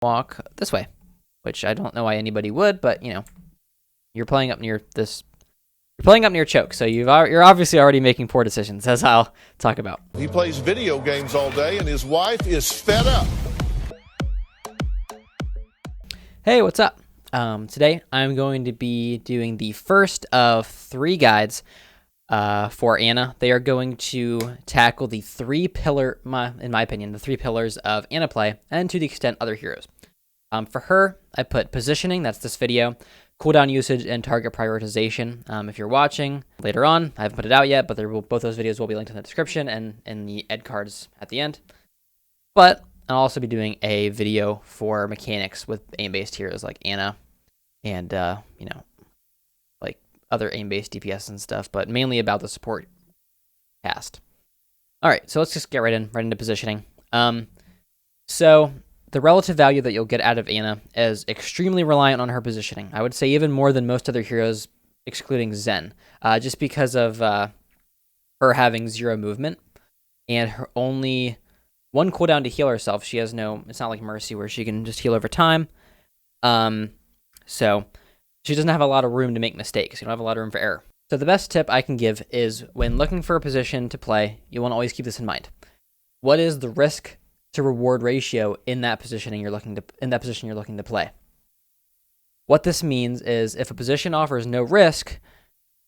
walk this way, which I don't know why anybody would, but you know, you're playing up near this. You're playing up near choke, so you're obviously already making poor decisions, as I'll talk about. He plays video games all day, and his wife is fed up. Hey, what's up? Today I'm going to be doing the first of 3 guides for Ana. They are going to tackle the 3 in my opinion, the 3 pillars of Ana play, and to the extent other heroes. For her, I put positioning, that's this video, cooldown usage, and target prioritization. If you're watching later on, I haven't put it out yet, but both those videos will be linked in the description and in the ed cards at the end. But I'll also be doing a video for mechanics with aim-based heroes like Ana and, you know, like other aim-based DPS and stuff, but mainly about the support cast. All right, so let's just get right into positioning. So the relative value that you'll get out of Ana is extremely reliant on her positioning. I would say even more than most other heroes, excluding Zen, just because of her having 0 movement and her only 1 cooldown to heal herself. She has no, it's not like Mercy where she can just heal over time. So she doesn't have a lot of room to make mistakes. You don't have a lot of room for error. So the best tip I can give is when looking for a position to play, you want to always keep this in mind. What is the risk to reward ratio in that position you're looking to play? What this means is if a position offers no risk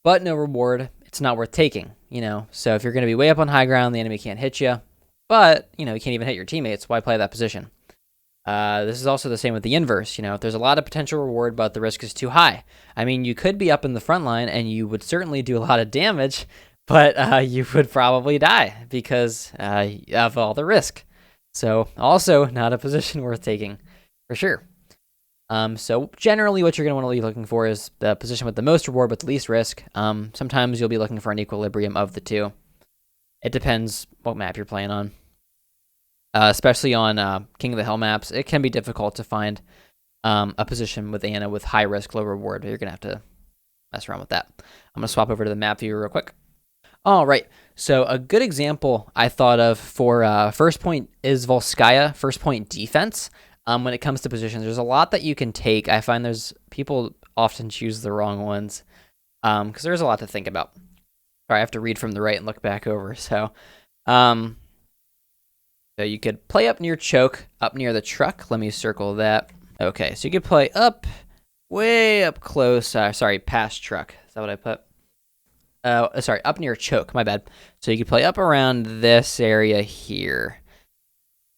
but no reward, it's not worth taking, you know. So if you're going to be way up on high ground, the enemy can't hit you, but you know, you can't even hit your teammates, why play that position? This is also the same with the inverse. You know, if there's a lot of potential reward but the risk is too high, I mean, you could be up in the front line and you would certainly do a lot of damage, but you would probably die because of all the risk. So also not a position worth taking for sure. So generally what you're going to want to be looking for is the position with the most reward but the least risk. Sometimes you'll be looking for an equilibrium of the two. It depends what map you're playing on. Especially on King of the Hill maps, it can be difficult to find a position with Ana with high risk, low reward, but you're going to have to mess around with that. I'm going to swap over to the map view real quick. All right, so a good example I thought of for first point is Volskaya, first point defense. When it comes to positions, there's a lot that you can take. I find people often choose the wrong ones because there's a lot to think about. Sorry, I have to read from the right and look back over. So you could play up near choke, up near the truck. Let me circle that. Okay, so you could play up, way up close. Sorry, past truck. Is that what I put? Sorry, up near choke, my bad. So you could play up around this area here.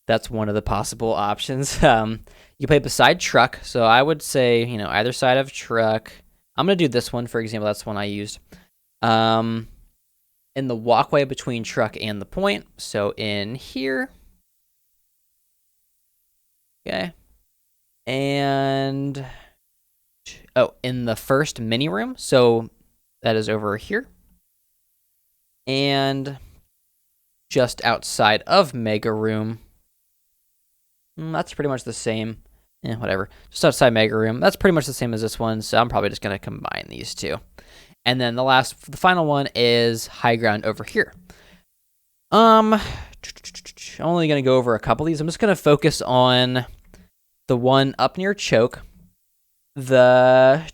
That's one of the possible options. You play beside truck, so I would say, you know, either side of truck. I'm going to do this one, for example. That's the one I used. In the walkway between truck and the point, so in here. Okay. And, oh, in the first mini room, so that is over here. And just outside of Mega Room. That's pretty much the same. Whatever. Just outside Mega Room. That's pretty much the same as this one, so I'm probably just going to combine these two. And then the final one is high ground over here. I'm only going to go over a couple of these. I'm just going to focus on the one up near choke. Sorry,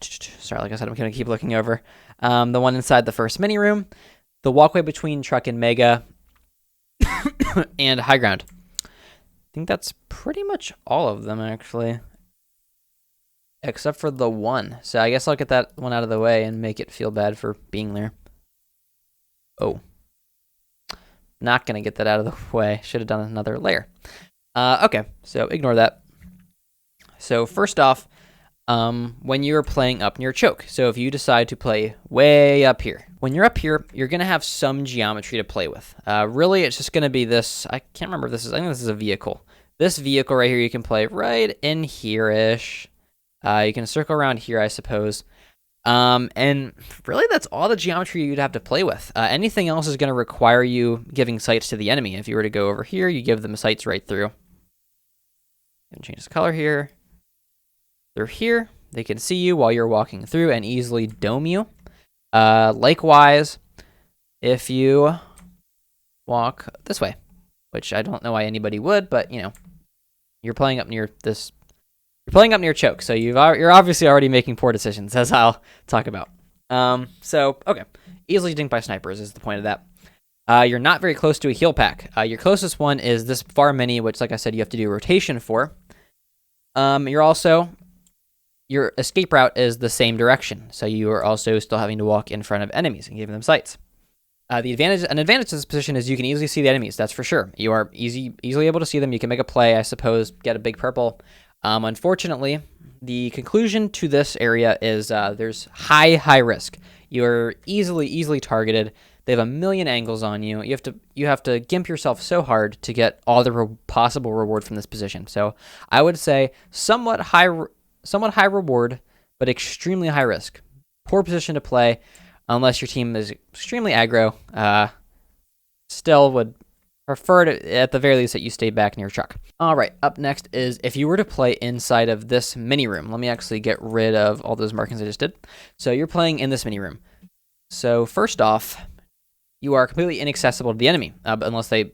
like I said, I'm going to keep looking over. The one inside the first mini room, the walkway between truck and Mega, and high ground. I think that's pretty much all of them, actually. Except for the one. So I guess I'll get that one out of the way and make it feel bad for being there. Oh. Not going to get that out of the way. Should have done another layer. Okay, so ignore that. So first off, when you're playing up near choke. So if you decide to play way up here. When you're up here, you're going to have some geometry to play with. Really, it's just going to be this. I can't remember if this is. I think this is a vehicle. This vehicle right here, you can play right in here-ish. You can circle around here, I suppose. And really, that's all the geometry you'd have to play with. Anything else is going to require you giving sights to the enemy. If you were to go over here, you give them sights right through. And change the color here. They're here. They can see you while you're walking through and easily dome you. Likewise, if you walk this way, which I don't know why anybody would, but you know, you're playing up near this. You're playing up near choke, so you're obviously already making poor decisions, as I'll talk about. Okay, easily dinked by snipers is the point of that. You're not very close to a heal pack. Your closest one is this far mini, which, like I said, you have to do rotation for. Your escape route is the same direction, so you are also still having to walk in front of enemies and give them sights. An advantage to this position is you can easily see the enemies. That's for sure. You are easily able to see them. You can make a play, I suppose, get a big purple. Unfortunately, the conclusion to this area is there's high risk. You are easily targeted. They have a million angles on you. You have to gimp yourself so hard to get all the possible reward from this position. So I would say somewhat high reward, but extremely high risk. Poor position to play unless your team is extremely aggro. Still would prefer to, at the very least, that you stay back near truck. All right, up next is if you were to play inside of this mini room. Let me actually get rid of all those markings I just did. So you're playing in this mini room. So first off, you are completely inaccessible to the enemy, unless they,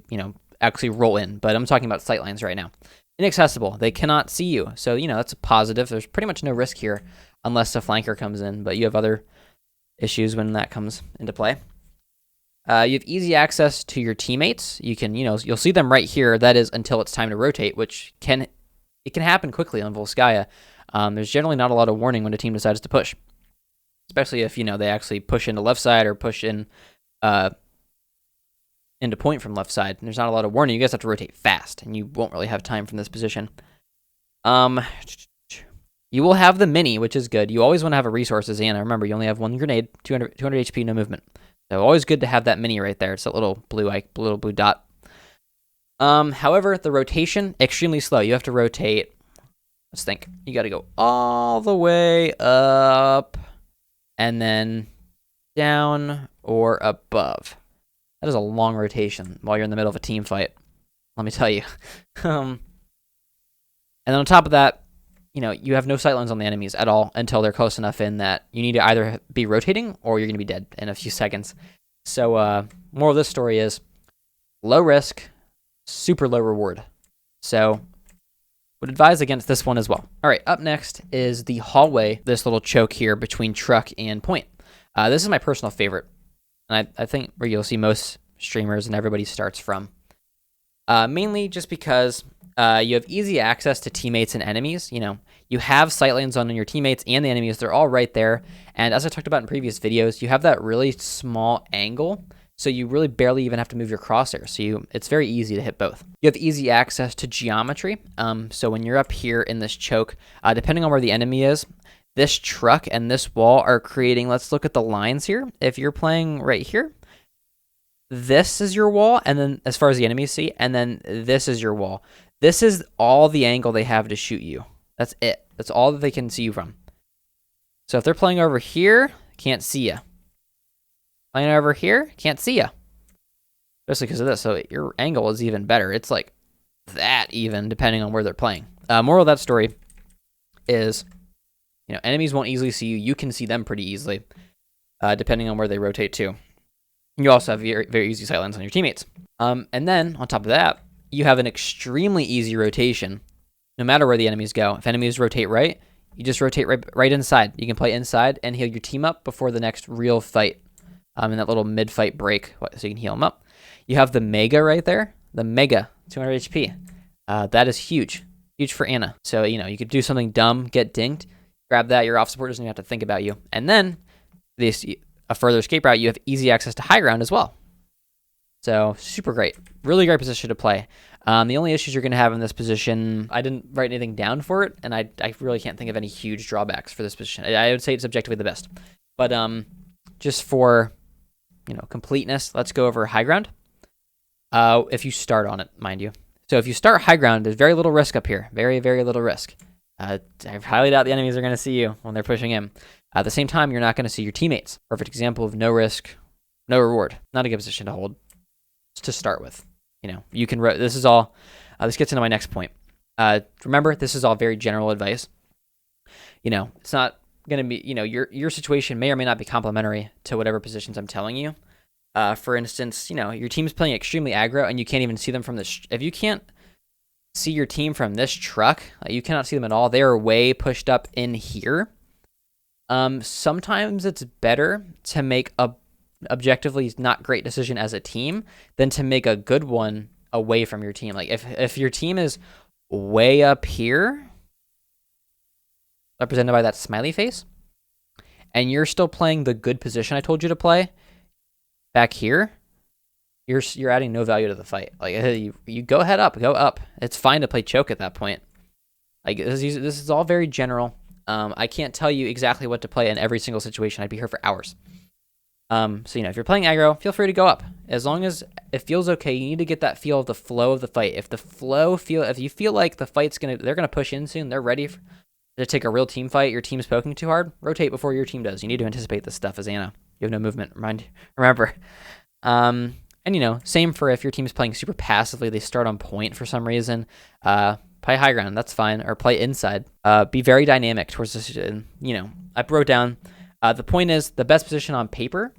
actually roll in. But I'm talking about sight lines right now. Inaccessible. They cannot see you. So, that's a positive. There's pretty much no risk here unless a flanker comes in. But you have other issues when that comes into play. You have easy access to your teammates. You can, you'll see them right here. That is until it's time to rotate, which can happen quickly on Volskaya. There's generally not a lot of warning when a team decides to push, especially if, they actually push into left side or push in into point from left side. There's not a lot of warning. You guys have to rotate fast, and you won't really have time from this position. You will have the mini, which is good. You always want to have a resources, and remember, you only have one grenade, 200 HP, no movement. So always good to have that mini right there. It's that little blue dot. However, the rotation, extremely slow. You have to rotate. Let's think. You got to go all the way up and then down or above. That is a long rotation while you're in the middle of a team fight. Let me tell you. And then on top of that, you have no sightlines on the enemies at all until they're close enough in that you need to either be rotating or you're going to be dead in a few seconds. So, moral of this story is low risk, super low reward. So, would advise against this one as well. All right, up next is the hallway, this little choke here between truck and point. This is my personal favorite, and I think where you'll see most streamers and everybody starts from. Mainly just because you have easy access to teammates and enemies. You have sightlines on your teammates and the enemies. They're all right there. And as I talked about in previous videos, you have that really small angle, so you really barely even have to move your crosshair. So it's very easy to hit both. You have easy access to geometry. So when you're up here in this choke, depending on where the enemy is, this truck and this wall are creating, let's look at the lines here. If you're playing right here, this is your wall, and then as far as the enemies see, and then this is your wall. This is all the angle they have to shoot you. That's it. That's all that they can see you from. So if they're playing over here, can't see you. Playing over here, can't see you. Especially because of this. So your angle is even better. It's like that even, depending on where they're playing. Moral of that story is, enemies won't easily see you. You can see them pretty easily, depending on where they rotate to. You also have very, very easy sightlines on your teammates. And then, on top of that, you have an extremely easy rotation, no matter where the enemies go. If enemies rotate right, you just rotate right inside. You can play inside and heal your team up before the next real fight, in that little mid-fight break, so you can heal them up. You have the Mega right there. The Mega, 200 HP. That is huge. Huge for Anna. So, you could do something dumb, get dinked, grab that, your off support doesn't even have to think about you. And then, a further escape route, you have easy access to high ground as well. So, super great. Really great position to play. The only issues you're going to have in this position, I didn't write anything down for it, and I really can't think of any huge drawbacks for this position. I would say it's objectively the best. But just for, completeness, let's go over high ground. If you start on it, mind you. So if you start high ground, there's very little risk up here. Very, very little risk. I highly doubt the enemies are going to see you when they're pushing in. At the same time, you're not going to see your teammates. Perfect example of no risk, no reward. Not a good position to hold to start with. You can. This is all. This gets into my next point. Remember, this is all very general advice. It's not going to be. Your situation may or may not be complementary to whatever positions I'm telling you. For instance, your team's playing extremely aggro, and you can't even see them from the. If you can't see your team from this truck. You cannot see them at all. They are way pushed up in here. Sometimes it's better to make a objectively not great decision as a team than to make a good one away from your team. Like if your team is way up here, represented by that smiley face, and you're still playing the good position I told you to play back here, you're adding no value to the fight. Like you go head up, go up. It's fine to play choke at that point. Like this is all very general. I can't tell you exactly what to play in every single situation. I'd be here for hours. So, if you're playing aggro, feel free to go up. As long as it feels okay, you need to get that feel of the flow of the fight. If you feel like the fight's they're gonna push in soon, they're ready to take a real team fight, your team's poking too hard, rotate before your team does. You need to anticipate this stuff as Ana. You have no movement, remember. And same for if your team's playing super passively, they start on point for some reason. Play high ground, that's fine, or play inside. Be very dynamic towards this. I wrote down, the point is the best position on paper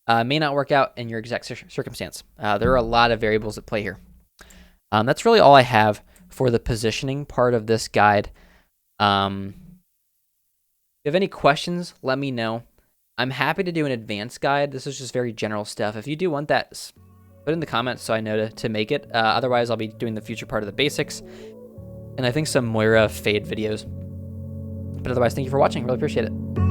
may not work out in your exact circumstance. There are a lot of variables at play here. That's really all I have for the positioning part of this guide. If you have any questions, let me know. I'm happy to do an advanced guide. This is just very general stuff. If you do want that, put in the comments so I know to make it. Otherwise, I'll be doing the future part of the basics, and I think some Moira fade videos. But otherwise, thank you for watching. Really appreciate it.